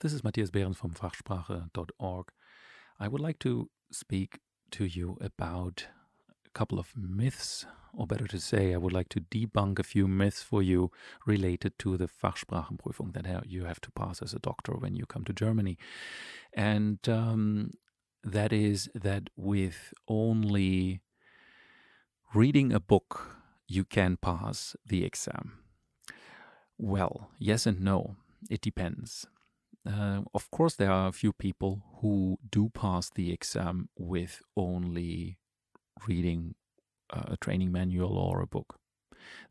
This is Matthias Behrens from Fachsprache.org. I would like to speak to you about a couple of myths, or better to say, I would like to debunk a few myths for you related to the Fachsprachenprüfung that you have to pass as a doctor when you come to Germany. And that is that with only reading a book, you can pass the exam. Well, yes and no. It depends. Of course, there are a few people who do pass the exam with only reading a training manual or a book.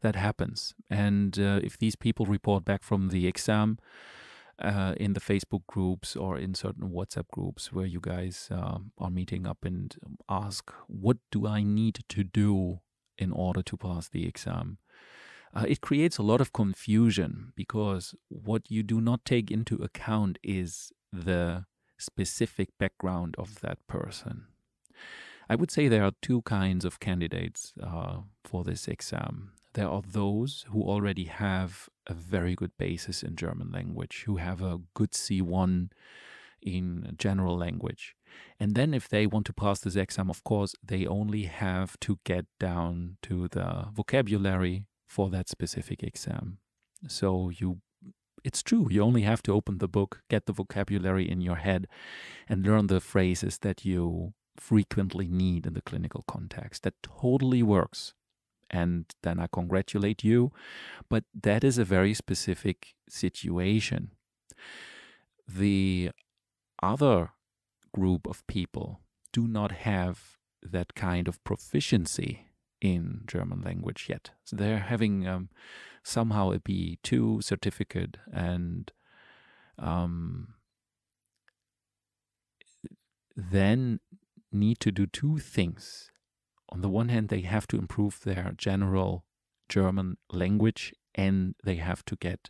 That happens. And if these people report back from the exam in the Facebook groups or in certain WhatsApp groups where you guys are meeting up and ask, what do I need to do in order to pass the exam? It creates a lot of confusion because what you do not take into account is the specific background of that person. I would say there are two kinds of candidates for this exam. There are those who already have a very good basis in German language, who have a good C1 in general language. And then if they want to pass this exam, of course, they only have to get down to the vocabulary for that specific exam. So it's true, you only have to open the book, get the vocabulary in your head, and learn the phrases that you frequently need in the clinical context. That totally works. And then I congratulate you, but that is a very specific situation. The other group of people do not have that kind of proficiency in German language yet. So they're having somehow a B2 certificate and then need to do two things. On the one hand, they have to improve their general German language and they have to get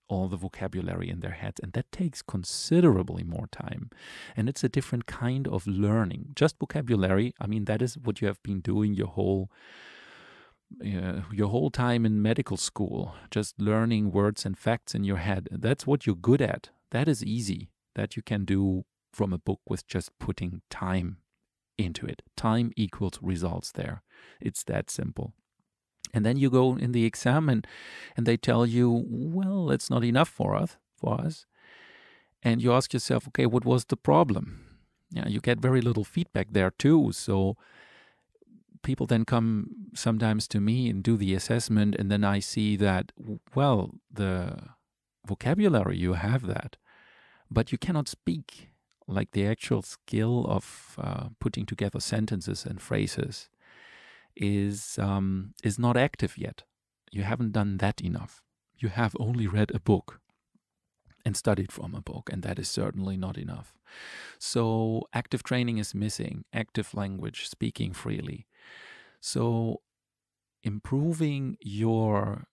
all the vocabulary in their heads. And that takes considerably more time. And it's a different kind of learning. Just vocabulary, I mean, that is what you have been doing your whole time in medical school, just learning words and facts in your head. That's what you're good at. That is easy. That you can do from a book with just putting time into it. Time equals results there. It's that simple. And then you go in the exam and they tell you, well, that's not enough for us. And you ask yourself, okay, what was the problem? Yeah, you get very little feedback there too. So people then come sometimes to me and do the assessment, and then I see that, well, the vocabulary, you have that, but you cannot speak. Like the actual skill of putting together sentences and phrases is not active yet. You haven't done that enough. You have only read a book and studied from a book, and that is certainly not enough. So active training is missing, active language, speaking freely. So improving your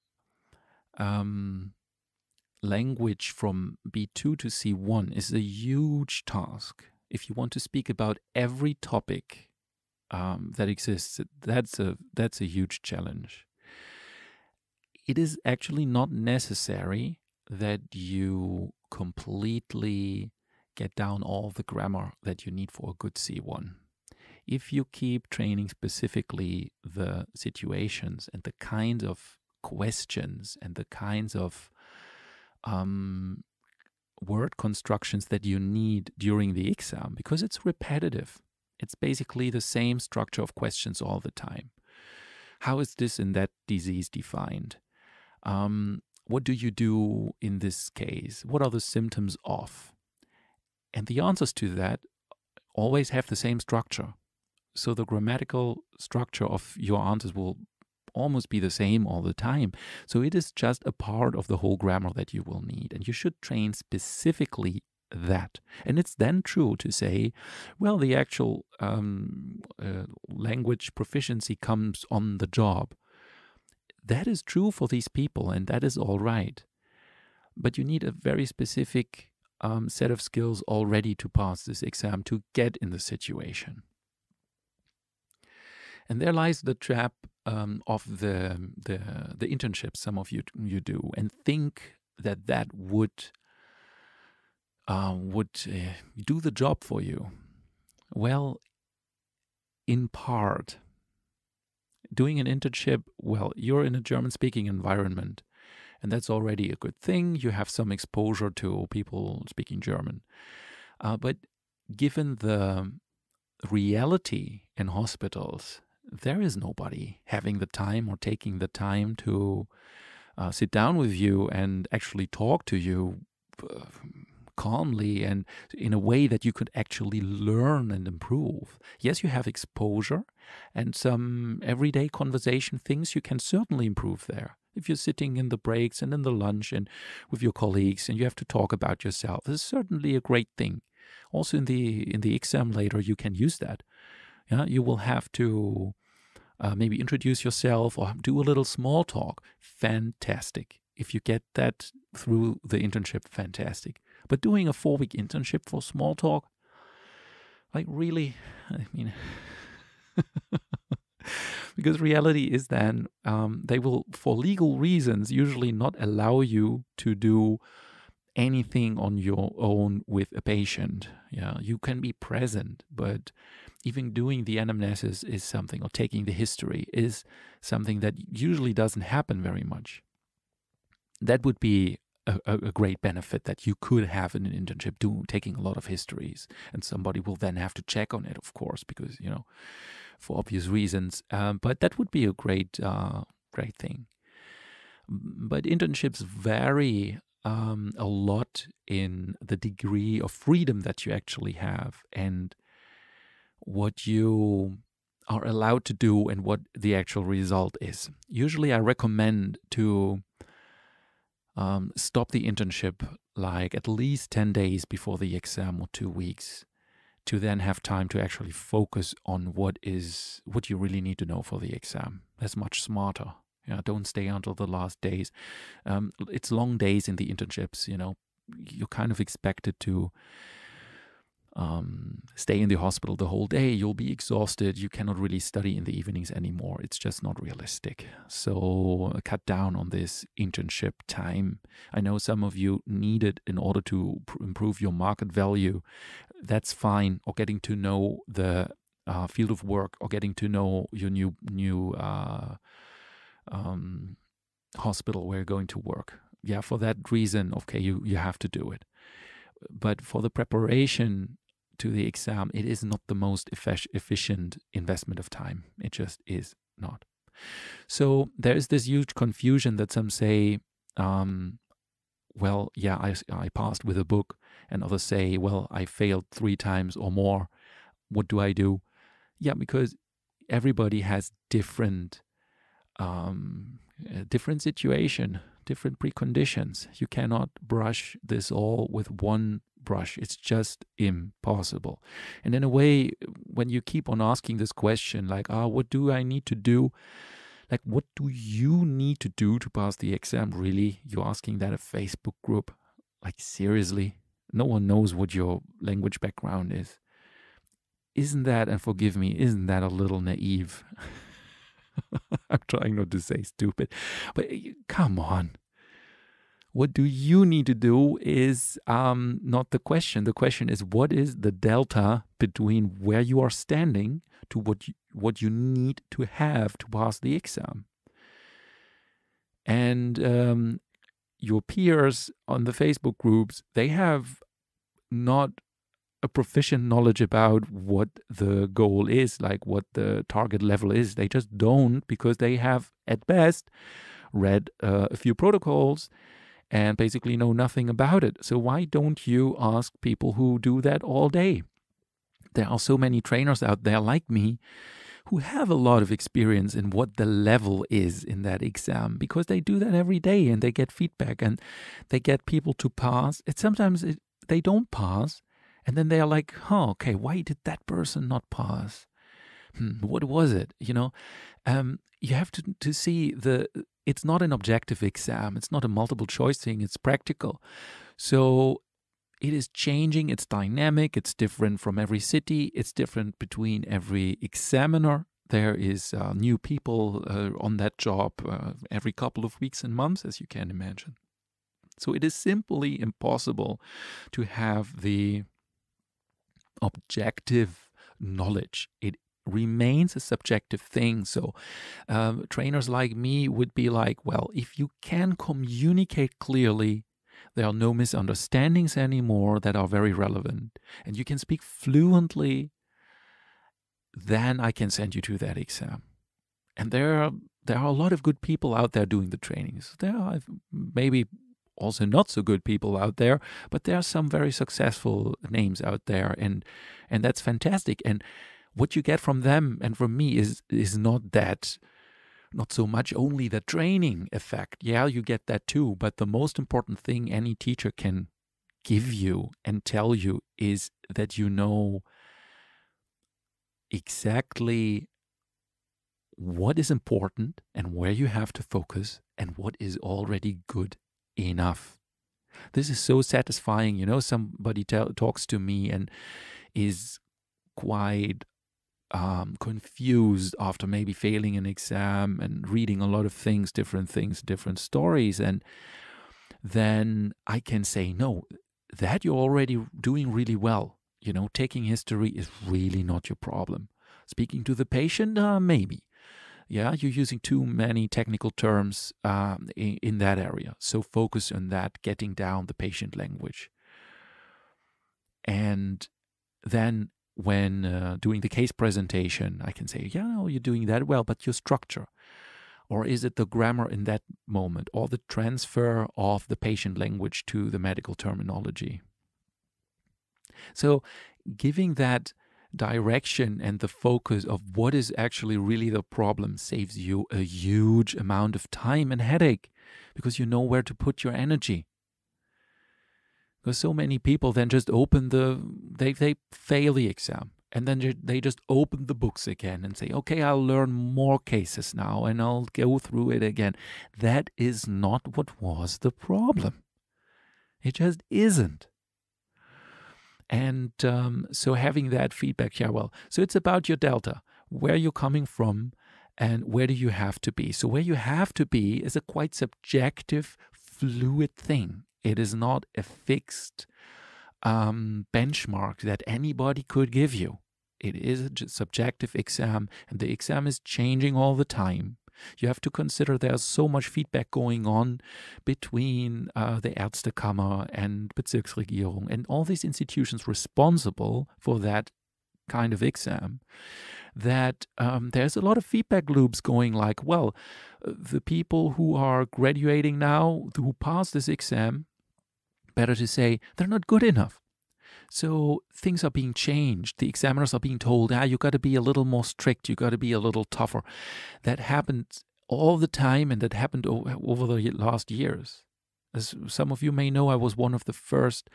language from B2 to C1 is a huge task. If you want to speak about every topic that exists, that's a huge challenge. It is actually not necessary that you completely get down all the grammar that you need for a good C1. If you keep training specifically the situations and the kinds of questions and the kinds of word constructions that you need during the exam, because it's repetitive. It's basically the same structure of questions all the time. How is this and that disease defined? What do you do in this case? What are the symptoms of? And the answers to that always have the same structure. So the grammatical structure of your answers will almost be the same all the time. So it is just a part of the whole grammar that you will need. And you should train specifically that. And it's then true to say, well, the actual language proficiency comes on the job. That is true for these people, and that is all right. But you need a very specific set of skills already to pass this exam, to get in the situation. And there lies the trap of the internships some of you do, and think that would would do the job for you? Well, in part. Doing an internship, well, you're in a German-speaking environment, and that's already a good thing. You have some exposure to people speaking German. But given the reality in hospitals, there is nobody having the time or taking the time to sit down with you and actually talk to you calmly and in a way that you could actually learn and improve. Yes, you have exposure and some everyday conversation things you can certainly improve there. If you're sitting in the breaks and in the lunch and with your colleagues and you have to talk about yourself, this is certainly a great thing. Also in the exam later, you can use that. Yeah, you will have to maybe introduce yourself or do a little small talk. Fantastic. If you get that through the internship, fantastic. But doing a 4-week internship for small talk, like really, I mean, because reality is then they will, for legal reasons, usually not allow you to do anything on your own with a patient. Yeah, you can be present, but even doing the anamnesis is something, or taking the history is something that usually doesn't happen very much. That would be a great benefit that you could have in an internship, taking a lot of histories, and somebody will then have to check on it, of course, because, for obvious reasons. But that would be a great thing. But internships vary a lot in the degree of freedom that you actually have and what you are allowed to do and what the actual result is. Usually I recommend to stop the internship like at least 10 days before the exam or 2 weeks to then have time to actually focus on what you really need to know for the exam. That's much smarter. Yeah, don't stay until the last days. It's long days in the internships, You're kind of expected to stay in the hospital the whole day. You'll be exhausted. You cannot really study in the evenings anymore. It's just not realistic. So cut down on this internship time. I know some of you need it in order to improve your market value. That's fine. Or getting to know the field of work, or getting to know your new hospital where you're going to work. Yeah, for that reason, okay, you have to do it. But for the preparation to the exam, it is not the most efficient investment of time. It just is not. So there is this huge confusion that some say, well, yeah, I passed with a book, and others say, well, I failed 3 times or more. What do I do? Yeah, because everybody has different situation, different preconditions. You cannot brush this all with one brush. It's just impossible. And in a way, when you keep on asking this question, like, what do I need to do? Like, what do you need to do to pass the exam? Really? You're asking that a Facebook group? Like, seriously? No one knows what your language background is. Isn't that, and forgive me, isn't that a little naive? I'm trying not to say stupid, but come on. What do you need to do is not the question. The question is, what is the delta between where you are standing to what you need to have to pass the exam? And your peers on the Facebook groups, they have not a proficient knowledge about what the goal is, like what the target level is. They just don't, because they have, at best, read a few protocols and basically know nothing about it. So why don't you ask people who do that all day? There are so many trainers out there like me who have a lot of experience in what the level is in that exam, because they do that every day and they get feedback and they get people to pass. Sometimes they don't pass. And then they are like, okay, why did that person not pass? What was it? You have to see it's not an objective exam. It's not a multiple choice thing. It's practical. So it is changing. It's dynamic. It's different from every city. It's different between every examiner. There is new people on that job every couple of weeks and months, as you can imagine. So it is simply impossible to have the objective knowledge. It remains a subjective thing. So trainers like me would be like, well, if you can communicate clearly, there are no misunderstandings anymore that are very relevant, and you can speak fluently, then I can send you to that exam. And there are a lot of good people out there doing the trainings. There are maybe also not so good people out there, but there are some very successful names out there, and that's fantastic. And what you get from them and from me is not so much only the training effect. Yeah, you get that too, but the most important thing any teacher can give you and tell you is that you know exactly what is important and where you have to focus and what is already good enough. This is so satisfying. You know, somebody talks to me and is quite confused after maybe failing an exam and reading a lot of things, different stories. And then I can say, no, that you're already doing really well. You know, taking history is really not your problem. Speaking to the patient, maybe. Yeah, you're using too many technical terms in that area. So focus on that, getting down the patient language. And then when doing the case presentation, I can say, yeah, no, you're doing that well, but your structure. Or is it the grammar in that moment, or the transfer of the patient language to the medical terminology? So giving that direction and the focus of what is actually really the problem saves you a huge amount of time and headache, because you know where to put your energy. Because so many people then just open they fail the exam, and then they just open the books again and say, okay, I'll learn more cases now and I'll go through it again. That is not what was the problem. It just isn't. And so having that feedback, yeah, well, so it's about your delta, where you're coming from and where do you have to be. So where you have to be is a quite subjective, fluid thing. It is not a fixed benchmark that anybody could give you. It is a subjective exam, and the exam is changing all the time. You have to consider there's so much feedback going on between the Ärztekammer and Bezirksregierung and all these institutions responsible for that kind of exam, that there's a lot of feedback loops going like, well, the people who are graduating now, who pass this exam, better to say, they're not good enough. So things are being changed. The examiners are being told, you got to be a little more strict. You got to be a little tougher. That happened all the time, and that happened over the last years. As some of you may know, I was one of the first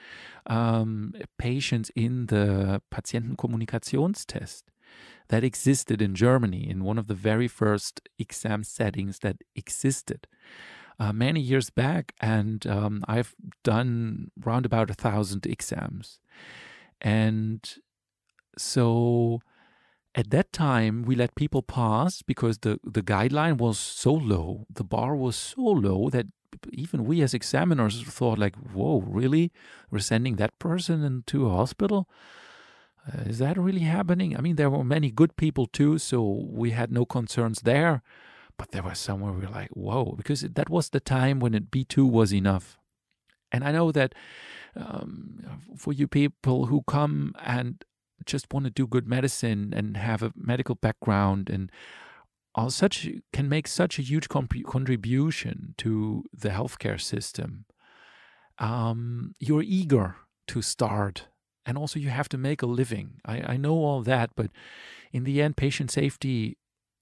patients in the Patientenkommunikationstest that existed in Germany, in one of the very first exam settings that existed. Many years back, and I've done round about 1,000 exams. And so at that time, we let people pass because the guideline was so low, the bar was so low that even we as examiners thought like, whoa, really? We're sending that person into a hospital? Is that really happening? I mean, there were many good people too, so we had no concerns there. But there was somewhere we were like, whoa, because that was the time when B2 was enough. And I know that for you people who come and just want to do good medicine and have a medical background and can make such a huge contribution to the healthcare system, you're eager to start. And also you have to make a living. I know all that, but in the end, patient safety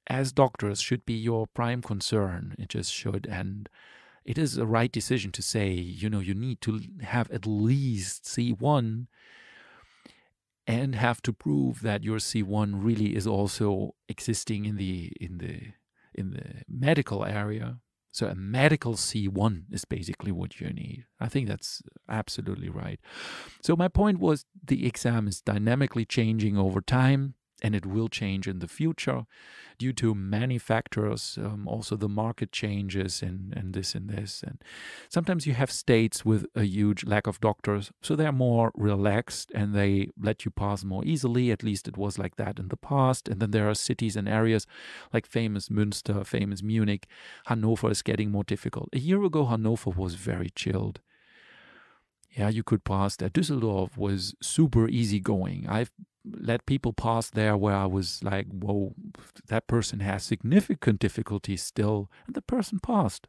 as doctors should be your prime concern. It just should. And it is a right decision to say, you need to have at least C1 and have to prove that your C1 really is also existing in the medical area. So a medical C1 is basically what you need. I think that's absolutely right. So my point was, the exam is dynamically changing over time. and it will change in the future due to many factors. Also, the market changes and this and this. And sometimes you have states with a huge lack of doctors, so they're more relaxed and they let you pass more easily. At least it was like that in the past. And then there are cities and areas like famous Münster, famous Munich. Hannover is getting more difficult. A year ago, Hannover was very chilled. Yeah, you could pass there. Düsseldorf was super easygoing. I've let people pass there where I was like, whoa, that person has significant difficulties still. And the person passed.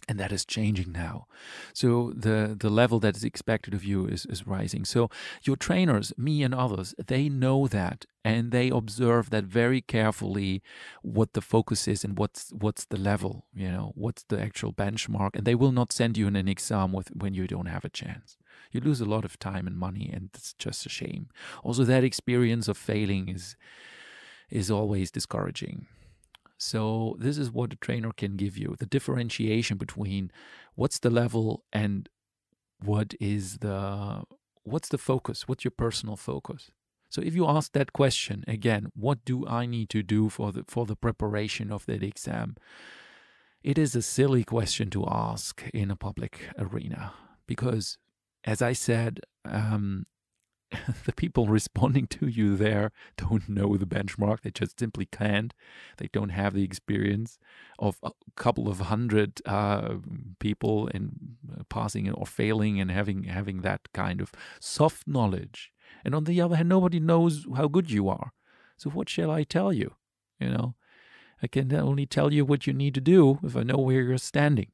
And that is changing now. So the level that is expected of you is rising. So your trainers, me and others, they know that. And they observe that very carefully, what the focus is and what's the level, what's the actual benchmark. And they will not send you in an exam when you don't have a chance. You lose a lot of time and money, and it's just a shame. Also, that experience of failing is always discouraging. So this is what a trainer can give you, the differentiation between what's the level and what's the focus, what's your personal focus. So if you ask that question, again, what do I need to do for the preparation of that exam? It is a silly question to ask in a public arena because, as I said, the people responding to you there don't know the benchmark. They just simply can't. They don't have the experience of a couple of hundred people in passing or failing and having that kind of soft knowledge. And on the other hand, nobody knows how good you are. So what shall I tell you? I can only tell you what you need to do if I know where you're standing.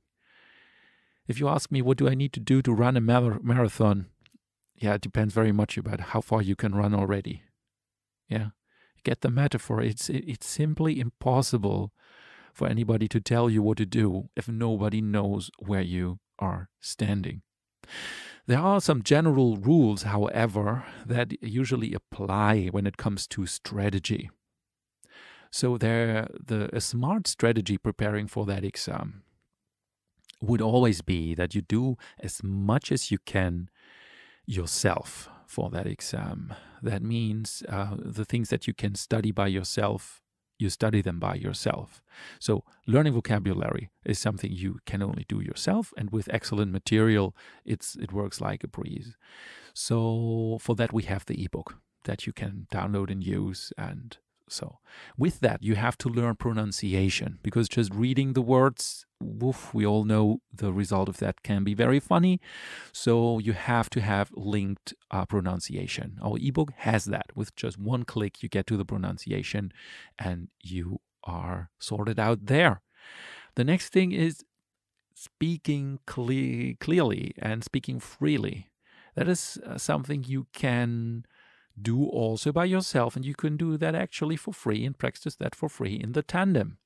If you ask me, what do I need to do to run a marathon? Yeah, it depends very much about how far you can run already. Yeah, get the metaphor. It's simply impossible for anybody to tell you what to do if nobody knows where you are standing. There are some general rules, however, that usually apply when it comes to strategy. So a smart strategy preparing for that exam would always be that you do as much as you can yourself for that exam. That means the things that you can study by yourself, you study them by yourself. So learning vocabulary is something you can only do yourself, and with excellent material, it works like a breeze. So for that, we have the ebook that you can download and use. And so with that, you have to learn pronunciation, because just reading the words, we all know the result of that can be very funny. So you have to have linked pronunciation. Our ebook has that. With just one click, you get to the pronunciation and you are sorted out there. The next thing is speaking clearly and speaking freely. That is something you can do also by yourself, and you can do that actually for free and practice that for free in the tandem.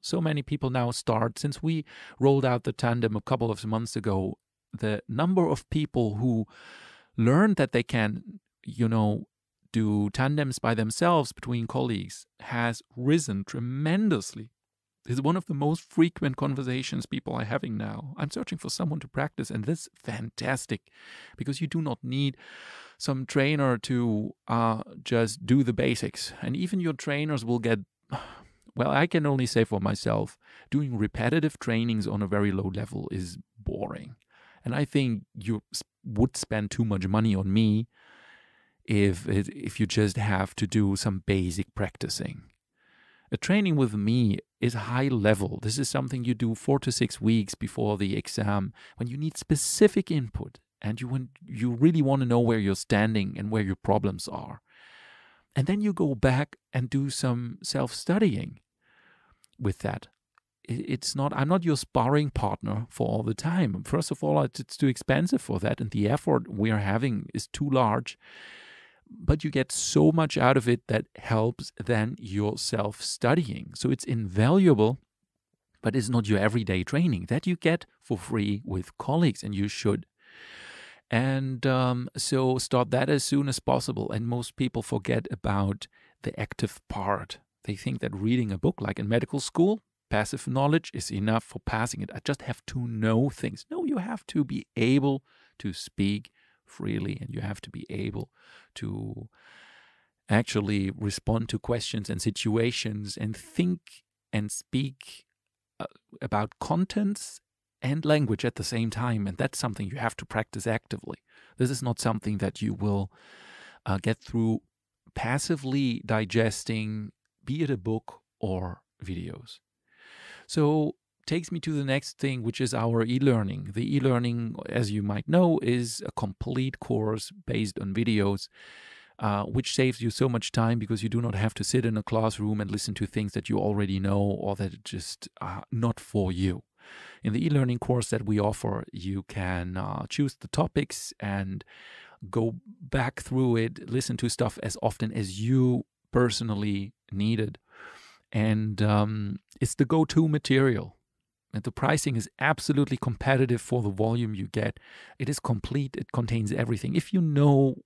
So many people now start, since we rolled out the tandem a couple of months ago, the number of people who learned that they can, do tandems by themselves between colleagues has risen tremendously. It's one of the most frequent conversations people are having now. I'm searching for someone to practice, and that's fantastic, because you do not need some trainer to just do the basics. And even your trainers will get, well, I can only say for myself, doing repetitive trainings on a very low level is boring. And I think you would spend too much money on me if you just have to do some basic practicing. A training with me is high level. This is something you do 4 to 6 weeks before the exam, when you need specific input and you really want to know where you're standing and where your problems are. And then you go back and do some self-studying with that. I'm not your sparring partner for all the time. First of all, it's too expensive for that, and the effort we are having is too large. But you get so much out of it that helps then your self-studying. So it's invaluable, but it's not your everyday training that you get for free with colleagues, and you should. And so start that as soon as possible. And most people forget about the active part. They think that reading a book, like in medical school, passive knowledge is enough for passing it. I just have to know things. No, you have to be able to speak freely, and you have to be able to actually respond to questions and situations and think and speak about contents and language at the same time. And that's something you have to practice actively. This is not something that you will get through passively digesting, be it a book or videos. So takes me to the next thing, which is our e-learning. The e-learning, as you might know, is a complete course based on videos, which saves you so much time because you do not have to sit in a classroom and listen to things that you already know or that are just not for you. In the e-learning course that we offer, you can choose the topics and go back through it, listen to stuff as often as you personally need it. And it's the go-to material. And the pricing is absolutely competitive for the volume you get. It is complete. It contains everything. If you know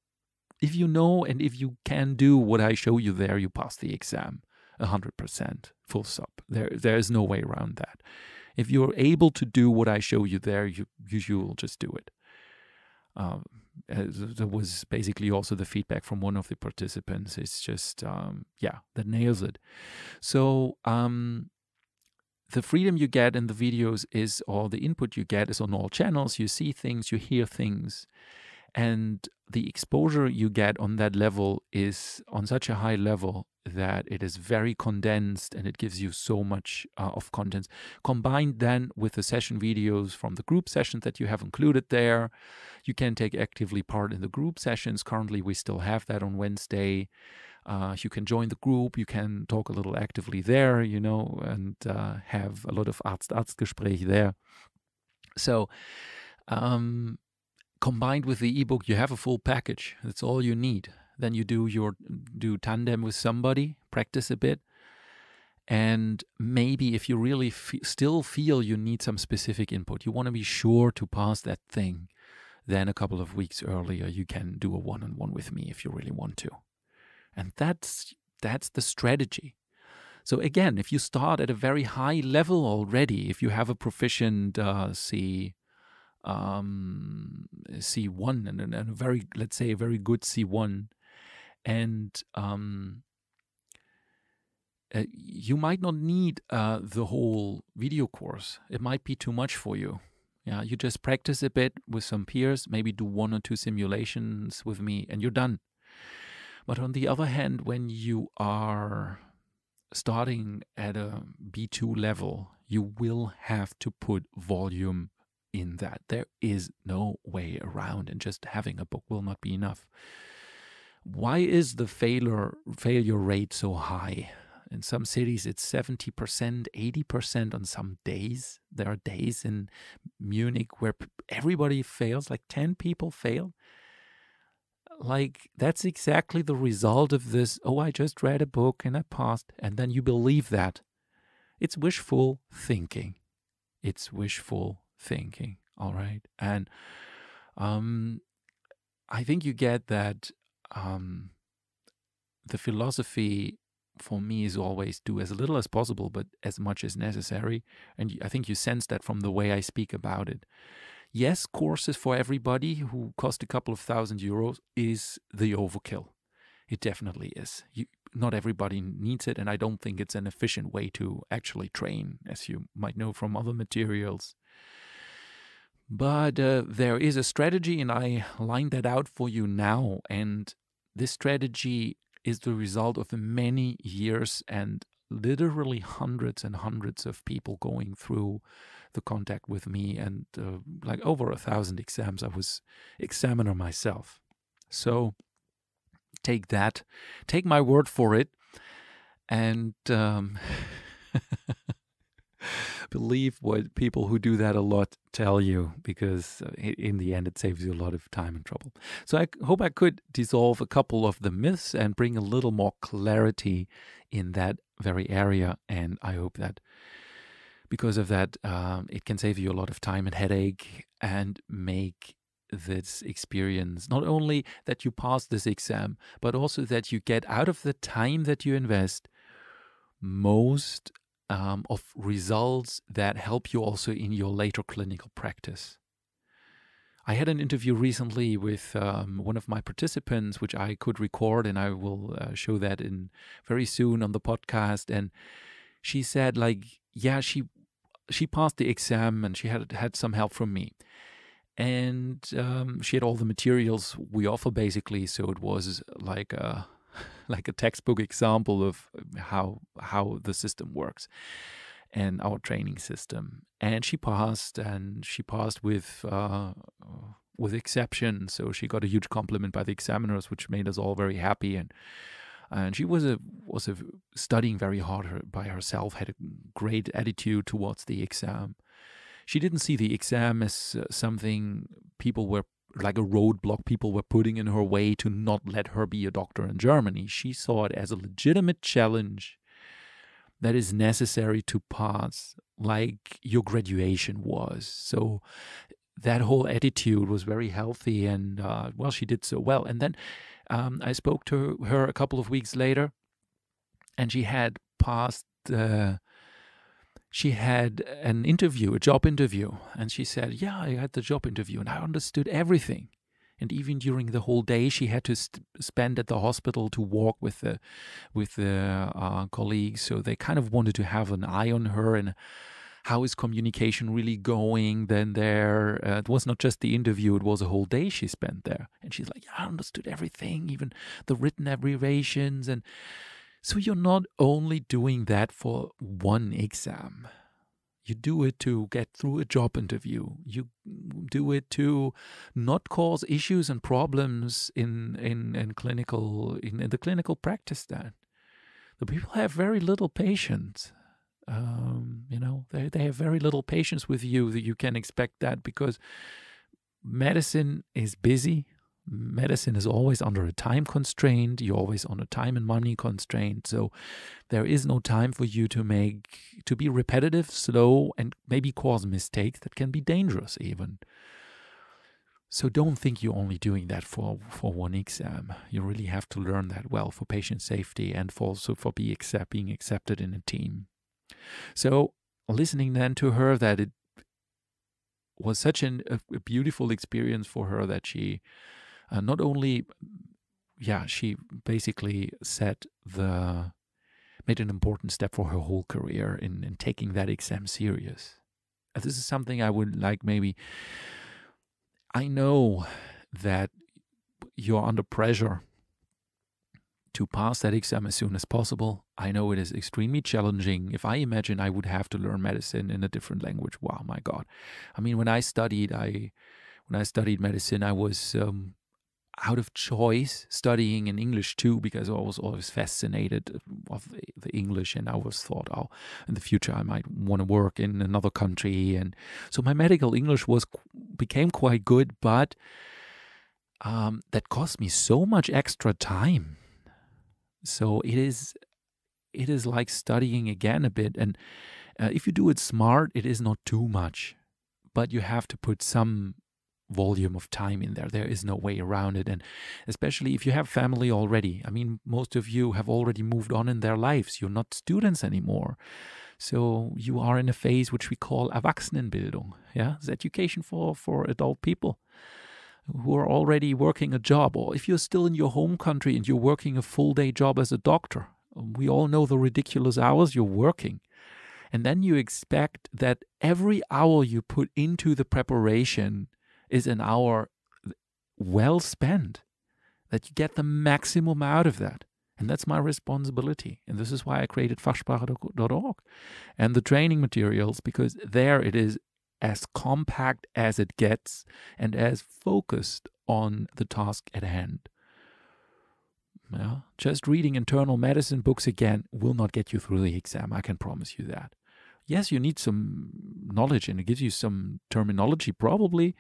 and if you can do what I show you there, you pass the exam 100%, full stop. There is no way around that. If you're able to do what I show you there, you will just do it. There was basically also the feedback from one of the participants. It's just, that nails it. So the freedom you get in the videos or the input you get is on all channels. You see things, you hear things. And the exposure you get on that level is on such a high level that it is very condensed and it gives you so much of content. Combined then with the session videos from the group sessions that you have included there, you can take actively part in the group sessions. Currently, we still have that on Wednesday. You can join the group, you can talk a little actively there, and have a lot of Arzt-Arzt-Gespräch there. So, combined with the ebook, you have a full package. That's all you need. Then you do tandem with somebody, practice a bit. And maybe if you really still feel you need some specific input, you want to be sure to pass that thing, then a couple of weeks earlier, you can do a one-on-one with me if you really want to. And that's the strategy. So again, if you start at a very high level already, if you have a proficient C1 and a very, let's say, a very good C1, and you might not need the whole video course. It might be too much for you. Yeah, you just practice a bit with some peers, maybe do 1 or 2 simulations with me, and you're done. But on the other hand, when you are starting at a B2 level, you will have to put volume in that. There is no way around, and just having a book will not be enough. Why is the failure rate so high? In some cities, it's 70%, 80% on some days. There are days in Munich where everybody fails, like 10 people fail. Like, that's exactly the result of this, I just read a book and I passed, and then you believe that. It's wishful thinking. All right? And I think you get that the philosophy for me is always do as little as possible, but as much as necessary. And I think you sense that from the way I speak about it. Yes, courses for everybody who cost a couple of €1,000 is the overkill. It definitely is. Not everybody needs it, and I don't think it's an efficient way to actually train, as you might know from other materials. But there is a strategy, and I lined that out for you now. And this strategy is the result of many years and literally hundreds and hundreds of people going through the contact with me, and like over 1,000 exams. I was examiner myself. So take that, take my word for it, and believe what people who do that a lot tell you, because in the end it saves you a lot of time and trouble. So I hope I could dissolve a couple of the myths and bring a little more clarity in that very area, and I hope that because of that, it can save you a lot of time and headache and make this experience, not only that you pass this exam, but also that you get out of the time that you invest most of results that help you also in your later clinical practice. I had an interview recently with one of my participants, which I could record, and I will show that in very soon on the podcast. And she said, like, yeah, she passed the exam, and she had some help from me, and she had all the materials we offer basically. So it was like a textbook example of how the system works and our training system. And she passed with exception. So she got a huge compliment by the examiners, which made us all very happy. And she was studying very hard by herself, had a great attitude towards the exam. She didn't see the exam as something people were, like a roadblock people were putting in her way to not let her be a doctor in Germany. She saw it as a legitimate challenge that is necessary to pass, like your graduation was. So that whole attitude was very healthy, and well, she did so well. And then I spoke to her a couple of weeks later, and she had passed. She had an interview, a job interview, and she said, "Yeah, I had the job interview, and I understood everything." And even during the whole day, she had to spend at the hospital to walk with the colleagues. So they kind of wanted to have an eye on her and how is communication really going. Then there, it was not just the interview; it was a whole day she spent there. And she's like, "Yeah, I understood everything, even the written abbreviations." And so you're not only doing that for one exam. You do it to get through a job interview. You do it to not cause issues and problems in the clinical practice. Then the people have very little patience. They have very little patience with you. That you can expect that because medicine is busy. Medicine is always under a time constraint. You're always on a time and money constraint. So there is no time for you to be repetitive, slow, and maybe cause mistakes that can be dangerous even. So don't think you're only doing that for one exam. You really have to learn that well for patient safety and also for being accepted in a team. So listening then to her, that it was such a beautiful experience for her that she not only, she basically made an important step for her whole career in taking that exam serious. This is something I would like maybe, I know that you're under pressure to pass that exam as soon as possible. I know it is extremely challenging. If I imagine I would have to learn medicine in a different language, wow, my God. I mean, when I studied medicine, I was out of choice studying in English too, because I was always fascinated of the English, and I always thought, oh, in the future I might want to work in another country. And so my medical English became quite good, but that cost me so much extra time. So it is like studying again a bit, and if you do it smart, it is not too much, but you have to put some volume of time in there. There is no way around it. And especially if you have family already. I mean, most of you have already moved on in their lives. You're not students anymore. So you are in a phase which we call Erwachsenenbildung. Yeah, it's education for adult people who are already working a job. Or if you're still in your home country and you're working a full-day job as a doctor, we all know the ridiculous hours you're working. And then you expect that every hour you put into the preparation is an hour well spent, that you get the maximum out of that. And that's my responsibility. And this is why I created Fachsprache.org and the training materials, because there it is as compact as it gets and as focused on the task at hand. Yeah? Just reading internal medicine books again will not get you through the exam. I can promise you that. Yes, you need some knowledge and it gives you some terminology probably,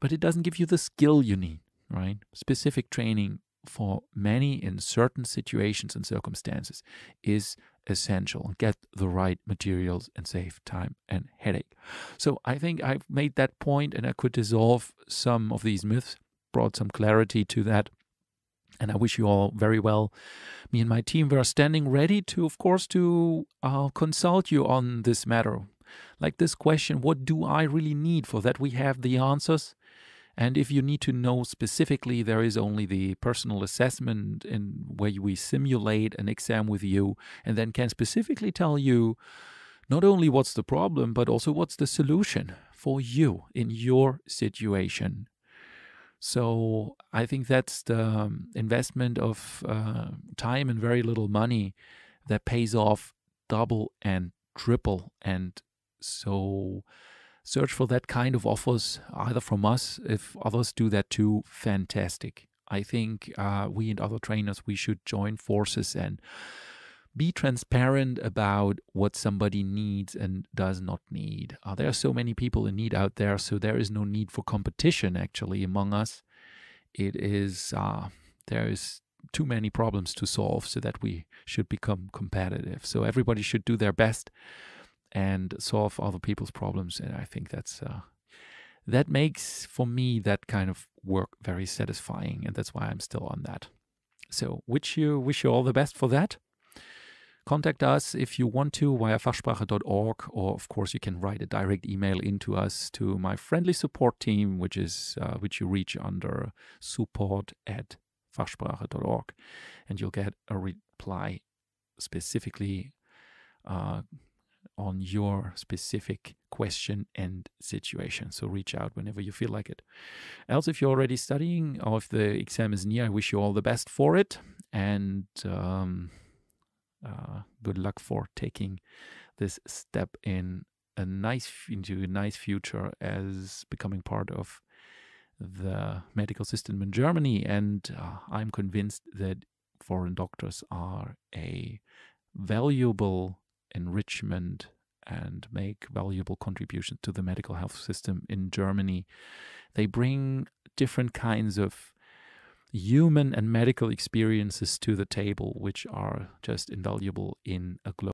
but it doesn't give you the skill you need, right? Specific training for many in certain situations and circumstances is essential. Get the right materials and save time and headache. So I think I've made that point and I could dissolve some of these myths, brought some clarity to that. And I wish you all very well. Me and my team were standing ready to, of course, to consult you on this matter. Like this question, what do I really need? For that we have the answers. And if you need to know specifically, there is only the personal assessment in where we simulate an exam with you and then can specifically tell you not only what's the problem, but also what's the solution for you in your situation. So I think that's the investment of time and very little money that pays off double and triple. And so search for that kind of offers either from us. If others do that too, fantastic. I think we and other trainers, we should join forces and be transparent about what somebody needs and does not need. There are so many people in need out there, so there is no need for competition actually among us. It is there is too many problems to solve so that we should become competitive. So everybody should do their best and solve other people's problems, and I think that's that makes for me that kind of work very satisfying, and that's why I'm still on that. So wish you all the best for that. Contact us if you want to via fachsprache.org, or of course you can write a direct email into us to my friendly support team, which you reach under support@fachsprache.org, and you'll get a reply specifically on your specific question and situation. So reach out whenever you feel like it. Else, if you're already studying or if the exam is near, I wish you all the best for it, and good luck for taking this step into a nice future as becoming part of the medical system in Germany. And I'm convinced that foreign doctors are a valuable enrichment and make valuable contributions to the medical health system in Germany. They bring different kinds of human and medical experiences to the table, which are just invaluable in a global